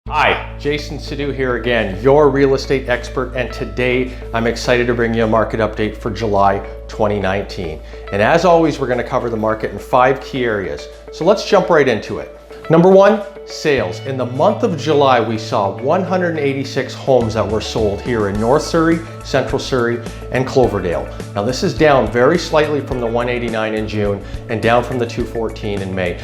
Hi, Jayson Sidhu here again, your real estate expert, and today I'm excited to bring you a market update for July 2019. And as always, we're going to cover the market in 5 key areas. So let's jump right into it. Number 1, sales. In the month of July, we saw 186 homes that were sold here in North Surrey, Central Surrey, and Cloverdale. Now this is down very slightly from the 189 in June and down from the 214 in May.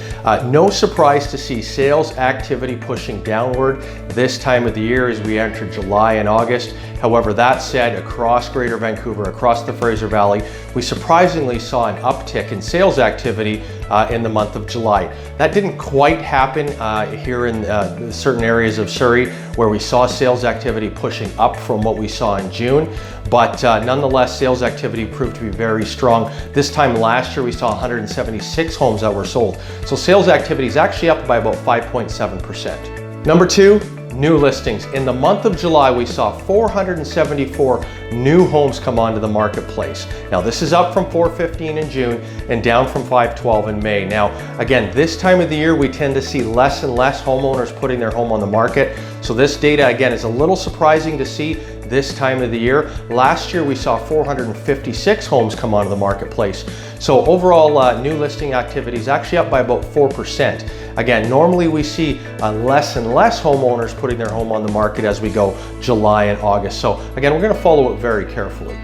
No surprise to see sales activity pushing downward this time of the year as we enter July and August. However, that said, across Greater Vancouver, across the Fraser Valley, we surprisingly saw an uptick in sales activity in the month of July. That didn't quite happen here in certain areas of Surrey where we saw sales activity pushing up from what we saw in June, but nonetheless, sales activity proved to be very strong. This time last year, we saw 176 homes that were sold. So sales activity is actually up by about 5.7%. Number 2, new listings. In the month of July, we saw 474 new homes come onto the marketplace. Now this is up from 415 in June and down from 512 in May. Now again, this time of the year we tend to see less and less homeowners putting their home on the market. So this data again is a little surprising to see this time of the year. Last year we saw 456 homes come onto the marketplace. So overall new listing activity is actually up by about 4%. Again, normally we see less and less homeowners putting their home on the market as we go July and August. So again, we're going to follow it very carefully.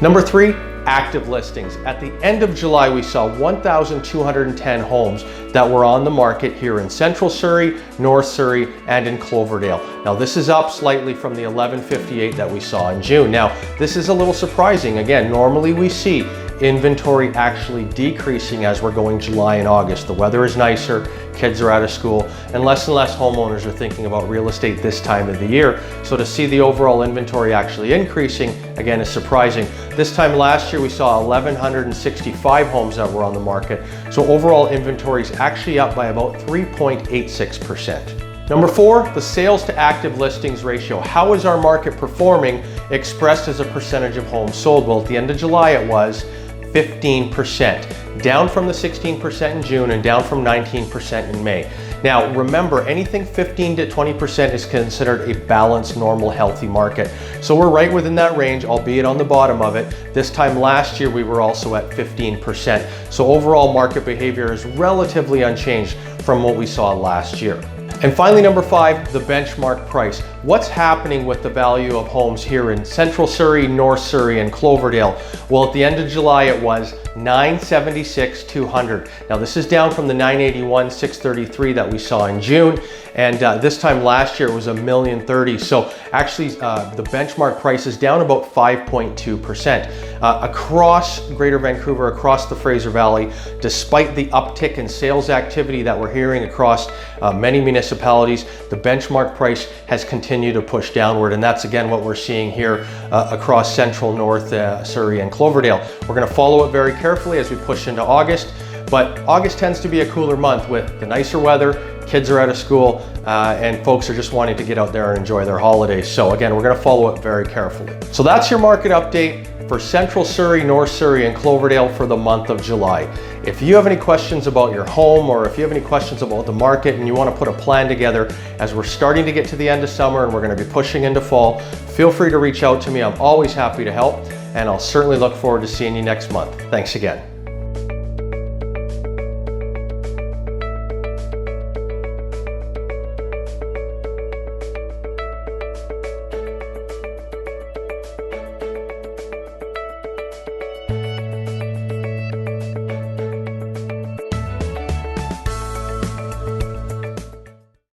Number 3, active listings. At the end of July, we saw 1,210 homes that were on the market here in Central Surrey, North Surrey, and in Cloverdale. Now this is up slightly from the 1,158 that we saw in June. Now this is a little surprising. Again, normally we see inventory actually decreasing as we're going July and August. The weather is nicer, kids are out of school, and less homeowners are thinking about real estate this time of the year. So to see the overall inventory actually increasing, again, is surprising. This time last year, we saw 1,165 homes that were on the market. So overall inventory is actually up by about 3.86%. Number 4, the sales to active listings ratio. How is our market performing expressed as a percentage of homes sold? Well, at the end of July, it was 15%, down from the 16% in June and down from 19% in May. Now, remember, anything 15 to 20% is considered a balanced, normal, healthy market. So we're right within that range, albeit on the bottom of it. This time last year, we were also at 15%. So overall market behavior is relatively unchanged from what we saw last year. And finally, number 5, the benchmark price. What's happening with the value of homes here in Central Surrey, North Surrey, and Cloverdale? Well, at the end of July, it was $976,200. Now this is down from the $981,633 that we saw in June, and this time last year it was $1,030,000. So actually the benchmark price is down about 5.2%. Across Greater Vancouver, across the Fraser Valley, despite the uptick in sales activity that we're hearing across many municipalities, the benchmark price has continued to push downward, and that's again what we're seeing here across Central, North Surrey, and Cloverdale. We're going to follow it very carefully as we push into August, but August tends to be a cooler month with the nicer weather, kids are out of school, and folks are just wanting to get out there and enjoy their holidays. So again, we're going to follow it very carefully. So that's your market update for Central Surrey, North Surrey, and Cloverdale for the month of July. If you have any questions about your home, or if you have any questions about the market and you want to put a plan together as we're starting to get to the end of summer and we're going to be pushing into fall, feel free to reach out to me. I'm always happy to help, and I'll certainly look forward to seeing you next month. Thanks again.